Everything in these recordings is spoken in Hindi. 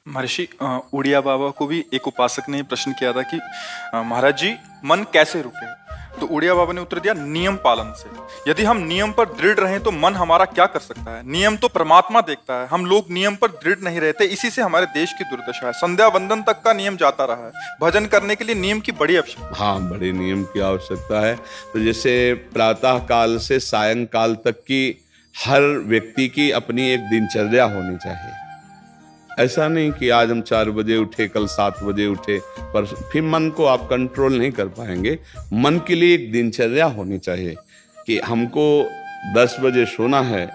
महर्षि उड़िया बाबा को भी एक उपासक ने प्रश्न किया था कि महाराज जी मन कैसे रुके। तो उड़िया बाबा ने उत्तर दिया, नियम पालन से। यदि हम नियम पर दृढ़ रहें तो मन हमारा क्या कर सकता है। नियम तो परमात्मा देखता है, हम लोग नियम पर दृढ़ नहीं रहते, इसी से हमारे देश की दुर्दशा है। संध्या वंदन तक का नियम जाता रहा है, भजन करने के लिए नियम की बड़ी आवश्यकता। हाँ, बड़े नियम की आवश्यकता है। तो जैसे प्रातः काल से सायंकाल तक की हर व्यक्ति की अपनी एक दिनचर्या होनी चाहिए। ऐसा नहीं कि आज हम 4 बजे उठे, कल 7 बजे उठे, पर फिर मन को आप कंट्रोल नहीं कर पाएंगे। मन के लिए एक दिनचर्या होनी चाहिए कि हमको 10 बजे सोना है,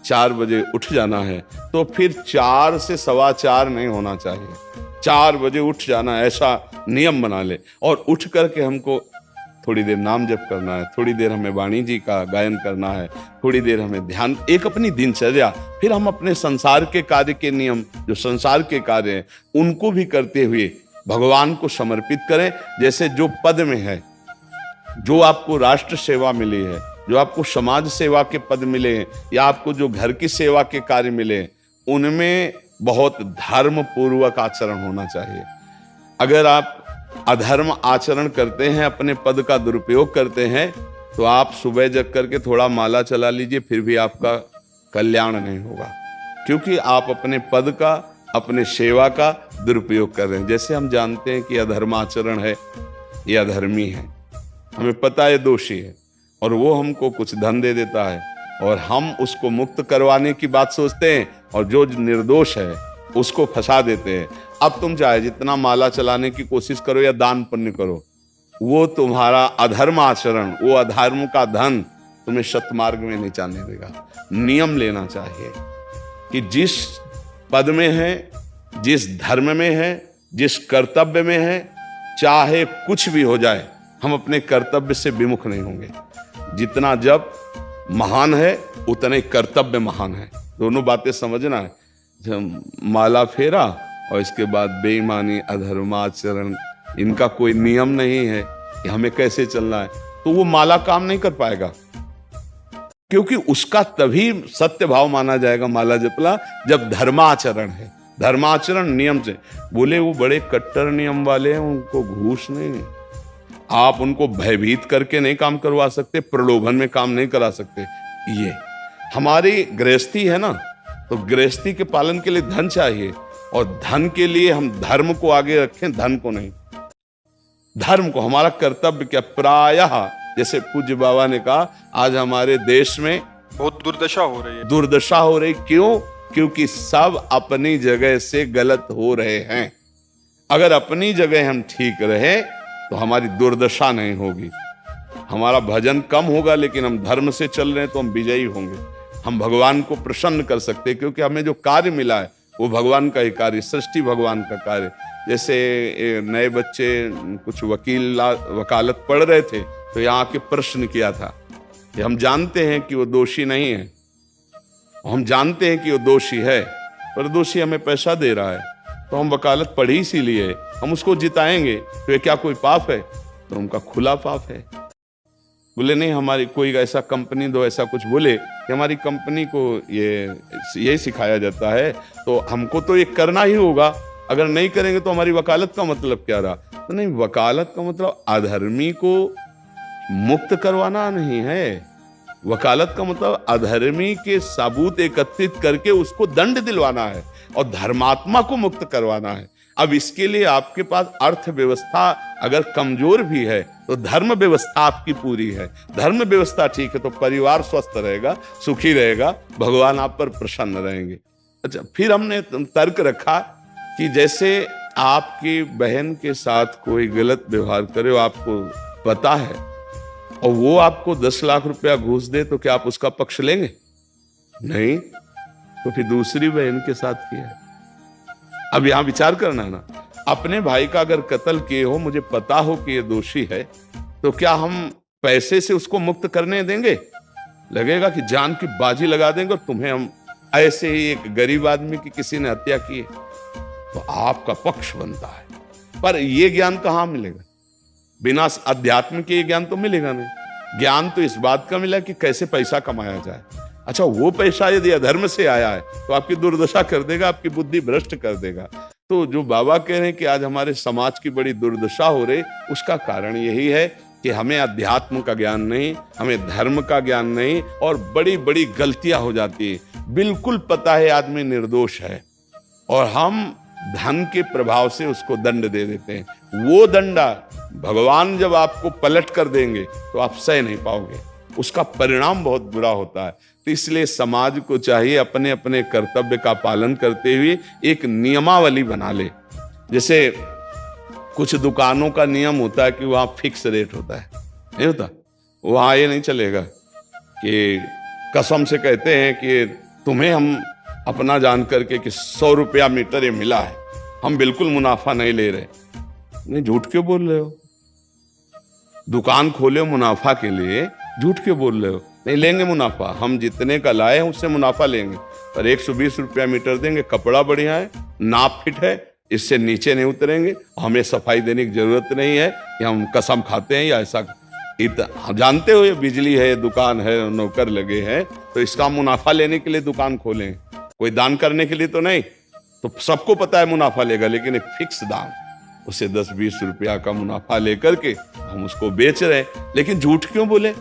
4 बजे उठ जाना है, तो फिर 4 से 4:15 नहीं होना चाहिए, 4 बजे उठ जाना, ऐसा नियम बना ले। और उठ करके हमको थोड़ी देर नाम जप करना है, थोड़ी देर हमें वाणी जी का गायन करना है, थोड़ी देर हमें ध्यान, एक अपनी दिनचर्या। फिर हम अपने संसार के कार्य के नियम, जो संसार के कार्य हैं, उनको भी करते हुए भगवान को समर्पित करें। जैसे जो पद में है, जो आपको राष्ट्र सेवा मिली है, जो आपको समाज सेवा के पद मिले हैं, या आपको जो घर की सेवा के कार्य मिले हैं, उनमें बहुत धर्म पूर्वक आचरण होना चाहिए। अगर आप अधर्म आचरण करते हैं, अपने पद का दुरुपयोग करते हैं, तो आप सुबह जग करके थोड़ा माला चला लीजिए, फिर भी आपका कल्याण नहीं होगा, क्योंकि आप अपने पद का, अपने सेवा का दुरुपयोग कर रहे हैं। जैसे हम जानते हैं कि अधर्म आचरण है, ये अधर्मी है, हमें पता है दोषी है, और वो हमको कुछ धन दे देता है, और हम उसको मुक्त करवाने की बात सोचते हैं, और जो निर्दोष है उसको फंसा देते हैं। अब तुम चाहे जितना माला चलाने की कोशिश करो या दान पुण्य करो, वो तुम्हारा अधर्म आचरण, वो अधर्म का धन तुम्हें सतमार्ग में नहीं जाने देगा। नियम लेना चाहिए कि जिस पद में है, जिस धर्म में है, जिस कर्तव्य में है, चाहे कुछ भी हो जाए, हम अपने कर्तव्य से विमुख नहीं होंगे। जितना जप महान है, उतने कर्तव्य महान है। दोनों बातें समझना है। माला फेरा और इसके बाद बेईमानी, अधर्माचरण, इनका कोई नियम नहीं है कि हमें कैसे चलना है, तो वो माला काम नहीं कर पाएगा, क्योंकि उसका तभी सत्य भाव माना जाएगा माला जपला जब धर्माचरण है। धर्माचरण नियम से। बोले वो बड़े कट्टर नियम वाले हैं, उनको घूस नहीं, आप उनको भयभीत करके नहीं काम करवा सकते, प्रलोभन में काम नहीं करा सकते। ये हमारी गृहस्थी है ना, तो गृहस्थी के पालन के लिए धन चाहिए, और धन के लिए हम धर्म को आगे रखें, धन को नहीं। धर्म को, हमारा कर्तव्य क्या, प्रायः जैसे पूज्य बाबा ने कहा, आज हमारे देश में बहुत दुर्दशा हो रही है। दुर्दशा हो रही, क्यों? क्योंकि सब अपनी जगह से गलत हो रहे हैं। अगर अपनी जगह हम ठीक रहे तो हमारी दुर्दशा नहीं होगी। हमारा भजन कम होगा, लेकिन हम धर्म से चल रहे हैं तो हम विजयी होंगे। हम भगवान को प्रसन्न कर सकते हैं, क्योंकि हमें जो कार्य मिला है वो भगवान का ही कार्य, सृष्टि भगवान का कार्य। जैसे नए बच्चे कुछ वकालत पढ़ रहे थे, तो यहाँ आके प्रश्न किया था कि हम जानते हैं कि वो दोषी नहीं है, हम जानते हैं कि वो दोषी है, पर दोषी हमें पैसा दे रहा है, तो हम वकालत पढ़ी इसीलिए, हम उसको जिताएंगे, तो ये क्या कोई पाप है? तो उनका खुला पाप है। बोले नहीं, हमारी कोई ऐसा कंपनी दो, ऐसा कुछ बोले कि हमारी कंपनी को ये सिखाया जाता है, तो हमको तो ये करना ही होगा, अगर नहीं करेंगे तो हमारी वकालत का मतलब क्या रहा? तो नहीं, वकालत का मतलब अधर्मी को मुक्त करवाना नहीं है। वकालत का मतलब अधर्मी के सबूत एकत्रित करके उसको दंड दिलवाना है, और धर्मात्मा को मुक्त करवाना है। अब इसके लिए आपके पास अर्थव्यवस्था अगर कमजोर भी है, तो धर्म व्यवस्था आपकी पूरी है। धर्म व्यवस्था ठीक है तो परिवार स्वस्थ रहेगा, सुखी रहेगा, भगवान आप पर प्रसन्न रहेंगे। अच्छा, फिर हमने तर्क रखा कि जैसे आपकी बहन के साथ कोई गलत व्यवहार करे, आपको पता है, और वो आपको 10 लाख रुपया घूस दे, तो क्या आप उसका पक्ष लेंगे? नहीं, तो फिर दूसरी बहन के साथ किया है। अब यहां विचार करना है ना, अपने भाई का अगर कत्ल किए हो, मुझे पता हो कि ये दोषी है, तो क्या हम पैसे से उसको मुक्त करने देंगे? लगेगा कि जान की बाजी लगा देंगे, और तुम्हें हम ऐसे ही एक गरीब आदमी की किसी ने हत्या की है, तो आपका पक्ष बनता है। पर यह ज्ञान कहां मिलेगा? बिना अध्यात्म के ये ज्ञान तो मिलेगा नहीं। ज्ञान तो इस बात का मिला कि कैसे पैसा कमाया जाए। अच्छा, वो पैसा यदि अधर्म से आया है तो आपकी दुर्दशा कर देगा, आपकी बुद्धि भ्रष्ट कर देगा। तो जो बाबा कह रहे हैं कि आज हमारे समाज की बड़ी दुर्दशा हो रही, उसका कारण यही है कि हमें अध्यात्म का ज्ञान नहीं, हमें धर्म का ज्ञान नहीं, और बड़ी बड़ी गलतियां हो जाती है। बिल्कुल पता है आदमी निर्दोष है और हम धन के प्रभाव से उसको दंड दे देते हैं। वो दंडा भगवान जब आपको पलट कर देंगे तो आप सह नहीं पाओगे, उसका परिणाम बहुत बुरा होता है। तो इसलिए समाज को चाहिए अपने अपने कर्तव्य का पालन करते हुए एक नियमावली बना ले। जैसे कुछ दुकानों का नियम होता है कि वहां फिक्स रेट होता है, नहीं होता? वहां ये नहीं चलेगा कि कसम से कहते हैं कि तुम्हें हम अपना जान करके कि 100 रुपया मीटर ये मिला है, हम बिल्कुल मुनाफा नहीं ले रहे। नहीं, झूठ क्यों बोल रहे हो? दुकान खोले हो मुनाफा के लिए, झूठ क्यों बोल रहे हो? नहीं लेंगे मुनाफा, हम जितने का लाए हैं उससे मुनाफा लेंगे, पर 120 रुपया मीटर देंगे, कपड़ा बढ़िया है, नाप फिट है, इससे नीचे नहीं उतरेंगे, हमें सफाई देने की जरूरत नहीं है कि हम कसम खाते हैं या ऐसा। जानते हो ये बिजली है, दुकान है, नौकर लगे हैं, तो इसका मुनाफा लेने के लिए दुकान खोलें, कोई दान करने के लिए तो नहीं। तो सबको पता है मुनाफा लेगा, लेकिन एक फिक्स दाम, उसे 10-20 रुपया का मुनाफा लेकर के हम उसको बेच रहे हैं। लेकिन झूठ क्यों बोले?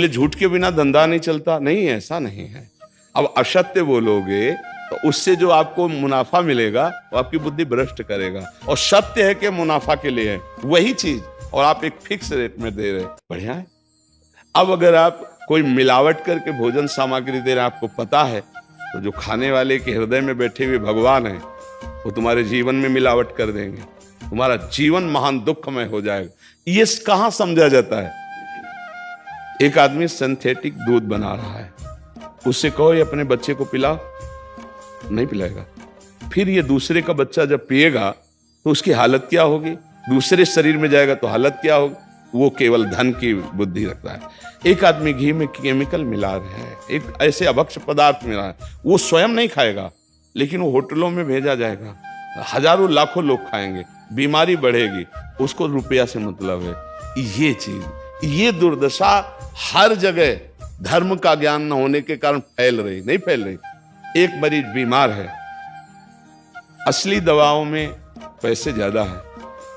झूठ के बिना धंधा नहीं चलता? नहीं, ऐसा नहीं है। अब असत्य बोलोगे तो उससे जो आपको मुनाफा मिलेगा वो आपकी बुद्धि भ्रष्ट करेगा, और सत्य है कि मुनाफा के लिए है वही चीज, और आप एक फिक्स रेट में दे रहे, बढ़िया है। अब अगर आप कोई मिलावट करके भोजन सामग्री दे रहे हैं, आपको पता है, तो जो खाने वाले के हृदय में बैठे हुए भगवान है वो तुम्हारे जीवन में मिलावट कर देंगे, तुम्हारा जीवन महान दुखमय हो जाएगा। ये कहां समझा जाता है? एक आदमी सिंथेटिक दूध बना रहा है, उससे कहो ये अपने बच्चे को पिला, नहीं पिलाएगा। फिर ये दूसरे का बच्चा जब पिएगा तो उसकी हालत क्या होगी? दूसरे शरीर में जाएगा तो हालत क्या होगी? वो केवल धन की बुद्धि रखता है। एक आदमी घी में केमिकल मिला रहा है, एक ऐसे अभक्ष्य पदार्थ मिला है, वो स्वयं नहीं खाएगा, लेकिन वो होटलों में भेजा जाएगा, हजारों लाखों लोग खाएंगे, बीमारी बढ़ेगी, उसको रुपया से मतलब है। ये चीज, ये दुर्दशा हर जगह धर्म का ज्ञान न होने के कारण फैल रही, नहीं फैल रही। एक मरीज बीमार है, असली दवाओं में पैसे ज्यादा है,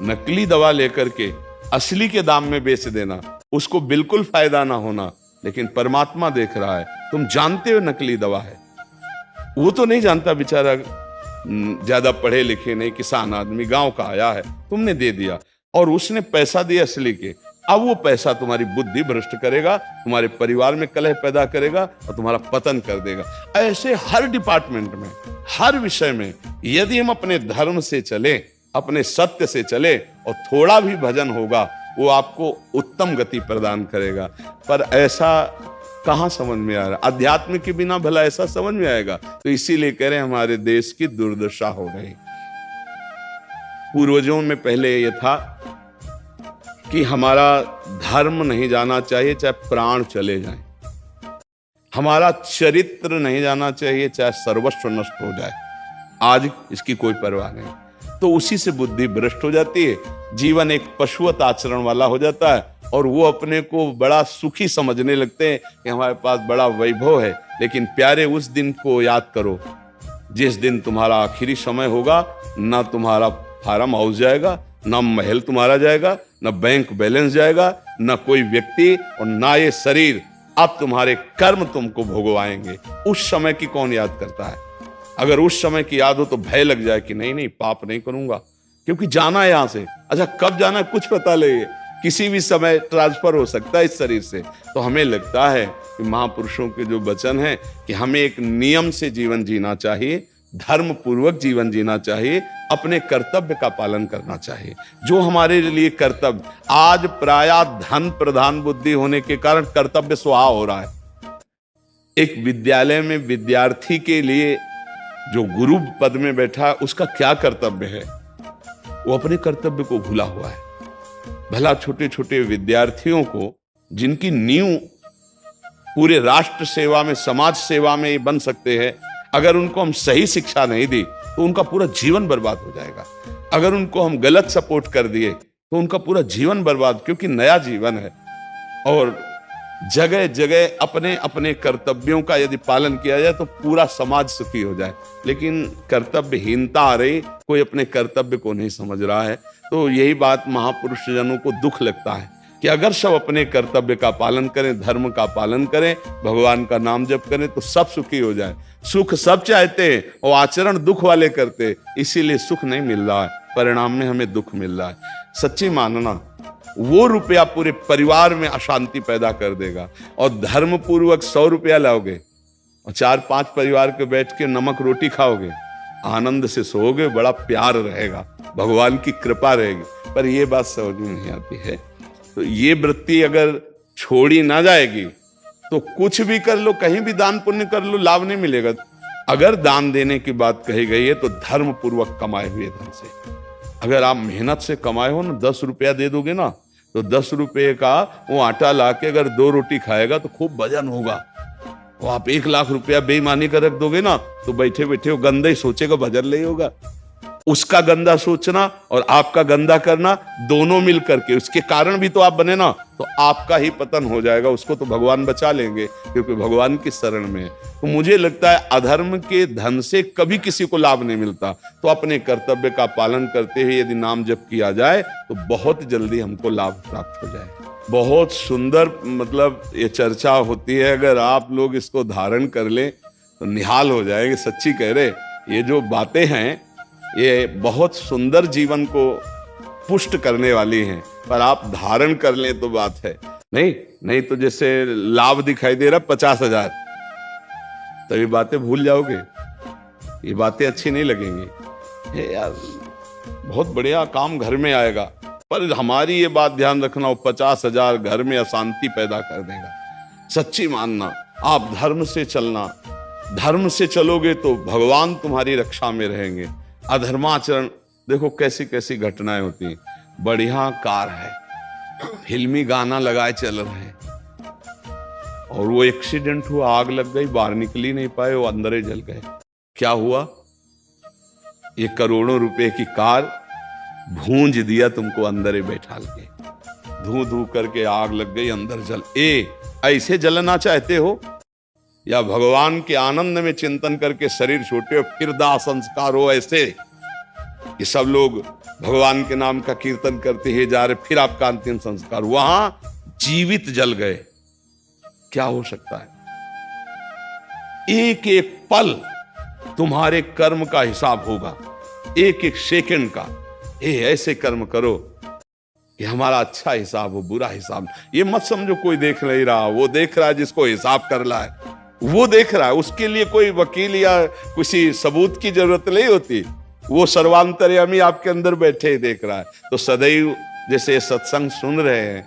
नकली दवा लेकर के असली के दाम में बेच देना, उसको बिल्कुल फायदा ना होना। लेकिन परमात्मा देख रहा है, तुम जानते हो नकली दवा है, वो तो नहीं जानता बेचारा, ज्यादा पढ़े लिखे नहीं, किसान आदमी गांव का आया है, तुमने दे दिया और उसने पैसा दिया असली के। अब वो पैसा तुम्हारी बुद्धि भ्रष्ट करेगा, तुम्हारे परिवार में कलह पैदा करेगा और तुम्हारा पतन कर देगा। ऐसे हर डिपार्टमेंट में, हर विषय में यदि हम अपने धर्म से चले, अपने सत्य से चले और थोड़ा भी भजन होगा, वो आपको उत्तम गति प्रदान करेगा। पर ऐसा कहां समझ में आ रहा? अध्यात्म के बिना भला ऐसा समझ में आएगा? तो इसीलिए कह रहे हैं हमारे देश की दुर्दशा हो गई। पूर्वजों में पहले ये था कि हमारा धर्म नहीं जाना चाहिए चाहे प्राण चले जाएं, हमारा चरित्र नहीं जाना चाहिए चाहे सर्वस्व नष्ट हो जाए। आज इसकी कोई परवाह नहीं, तो उसी से बुद्धि भ्रष्ट हो जाती है, जीवन एक पशुवत आचरण वाला हो जाता है, और वो अपने को बड़ा सुखी समझने लगते हैं कि हमारे पास बड़ा वैभव है। लेकिन प्यारे, उस दिन को याद करो जिस दिन तुम्हारा आखिरी समय होगा, ना तुम्हारा फार्म हाउस जाएगा, ना महल तुम्हारा जाएगा, ना बैंक बैलेंस जाएगा, ना कोई व्यक्ति, और ना ये शरीर। अब तुम्हारे कर्म तुमको भोगवाएंगे। उस समय की कौन याद करता है? अगर उस समय की याद हो तो भय लग जाए कि नहीं नहीं, पाप नहीं करूंगा, क्योंकि जाना है यहां से। अच्छा, कब जाना है कुछ पता नहीं, किसी भी समय ट्रांसफर हो सकता है इस शरीर से। तो हमें लगता है कि महापुरुषों के जो वचन है कि हमें एक नियम से जीवन जीना चाहिए, धर्म पूर्वक जीवन जीना चाहिए, अपने कर्तव्य का पालन करना चाहिए। जो हमारे लिए कर्तव्य, आज प्रायः धन प्रधान बुद्धि होने के कारण कर्तव्य स्वाहा हो रहा है। एक विद्यालय में विद्यार्थी के लिए जो गुरु पद में बैठा है, उसका क्या कर्तव्य है? वो अपने कर्तव्य को भूला हुआ है। भला छोटे छोटे विद्यार्थियों को, जिनकी नींव पूरे राष्ट्र सेवा में, समाज सेवा में ये बन सकते हैं, अगर उनको हम सही शिक्षा नहीं दी तो उनका पूरा जीवन बर्बाद हो जाएगा। अगर उनको हम गलत सपोर्ट कर दिए तो उनका पूरा जीवन बर्बाद, क्योंकि नया जीवन है। और जगह जगह अपने अपने कर्तव्यों का यदि पालन किया जाए तो पूरा समाज सुखी हो जाए। लेकिन कर्तव्यहीनता आ रही, कोई अपने कर्तव्य को नहीं समझ रहा है। तो यही बात महापुरुष जनों को दुख लगता है कि अगर सब अपने कर्तव्य का पालन करें, धर्म का पालन करें, भगवान का नाम जप करें तो सब सुखी हो जाए। सुख सब चाहते हैं और आचरण दुख वाले करते, इसीलिए सुख नहीं मिल रहा है, परिणाम में हमें दुख मिल रहा है। सच्ची मानना, वो रुपया पूरे परिवार में अशांति पैदा कर देगा। और धर्म पूर्वक 100 रुपया लाओगे और 4-5 परिवार के बैठ के नमक रोटी खाओगे, आनंद से सोओगे, बड़ा प्यार रहेगा, भगवान की कृपा रहेगी। पर ये बात समझ में नहीं आती है। तो ये वृत्ति अगर छोड़ी ना जाएगी तो कुछ भी कर लो, कहीं भी दान पुण्य कर लो, लाभ नहीं मिलेगा। अगर दान देने की बात कही गई है तो धर्म पूर्वक कमाए हुए धन से। अगर आप मेहनत से कमाए हो ना, 10 रुपया दे दोगे ना, तो 10 रुपये का वो आटा लाके अगर 2 रोटी खाएगा तो खूब वजन होगा। और आप 1 लाख रुपया बेईमानी कर रख दोगे ना, तो बैठे बैठे वो गंदा ही सोचेगा, वजन नहीं होगा। उसका गंदा सोचना और आपका गंदा करना दोनों मिल करके, उसके कारण भी तो आप बने ना, तो आपका ही पतन हो जाएगा। उसको तो भगवान बचा लेंगे क्योंकि भगवान की शरण में है। तो मुझे लगता है अधर्म के धन से कभी किसी को लाभ नहीं मिलता। तो अपने कर्तव्य का पालन करते हुए यदि नाम जप किया जाए तो बहुत जल्दी हमको लाभ प्राप्त हो जाए। बहुत सुंदर मतलब ये चर्चा होती है, अगर आप लोग इसको धारण कर लें तो निहाल हो जाएंगे। सच्ची कह रहे, ये जो बातें हैं ये बहुत सुंदर जीवन को पुष्ट करने वाली हैं, पर आप धारण कर लें तो बात है। नहीं तो जैसे लाभ दिखाई दे रहा 50,000, तो ये बातें भूल जाओगे, ये बातें अच्छी नहीं लगेंगी। हे यार, बहुत बढ़िया काम घर में आएगा, पर हमारी ये बात ध्यान रखना, वो 50,000 घर में अशांति पैदा कर देगा। सच्ची मानना, आप धर्म से चलना, धर्म से चलोगे तो भगवान तुम्हारी रक्षा में रहेंगे। अधर्माचरण, देखो कैसी कैसी घटनाएं होती हैं। बढ़िया कार है, फिल्मी गाना लगाए चल रहे हैं, और वो एक्सीडेंट हुआ, आग लग गई, बाहर निकल ही नहीं पाए, वो अंदर ही जल गए। क्या हुआ? ये करोड़ों रुपए की कार भूंज दिया तुमको अंदर ही बैठा के, धू धू करके आग लग गई, अंदर जल। ऐसे जलना चाहते हो या भगवान के आनंद में चिंतन करके शरीर छूटे हो फिर दाह संस्कार हो? ऐसे कि सब लोग भगवान के नाम का कीर्तन करते ही जा रहे, फिर आपका अंतिम संस्कार वहां जीवित जल गए, क्या हो सकता है? एक एक पल तुम्हारे कर्म का हिसाब होगा, एक एक सेकंड का। ऐसे कर्म करो कि हमारा अच्छा हिसाब हो, बुरा हिसाब। ये मत समझो कोई देख नहीं रहा, वो देख रहा है जिसको हिसाब कर रहा है, वो देख रहा है। उसके लिए कोई वकील या किसी सबूत की जरूरत नहीं होती, वो सर्वांतर्यामी आपके अंदर बैठे ही देख रहा है। तो सदैव जैसे सत्संग सुन रहे हैं,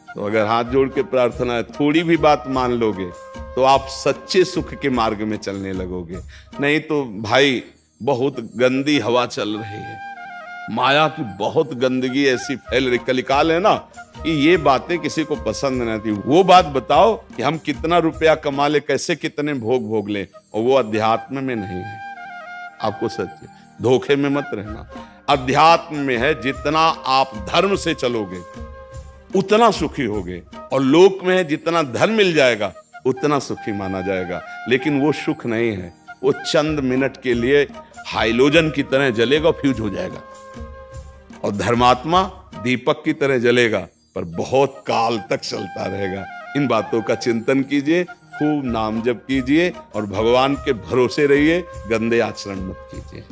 तो अगर हाथ जोड़ के प्रार्थना है, थोड़ी भी बात मान लोगे तो आप सच्चे सुख के मार्ग में चलने लगोगे। नहीं तो भाई बहुत गंदी हवा चल रही है, माया की बहुत गंदगी ऐसी फैल रही, कलिकाल है ना, कि ये बातें किसी को पसंद नहीं आती। वो बात बताओ कि हम कितना रुपया कमा ले, कैसे कितने भोग ले, और वो अध्यात्म में नहीं है। आपको सच धोखे में मत रहना, अध्यात्म में है। जितना आप धर्म से चलोगे उतना सुखी होगे, और लोक में है जितना धन मिल जाएगा उतना सुखी माना जाएगा। लेकिन वो सुख नहीं है, वो चंद मिनट के लिए हाइलोजन की तरह जलेगा, फ्यूज हो जाएगा। और धर्मात्मा दीपक की तरह जलेगा, पर बहुत काल तक चलता रहेगा। इन बातों का चिंतन कीजिए, खूब नाम जप कीजिए और भगवान के भरोसे रहिए, गंदे आचरण मत कीजिए।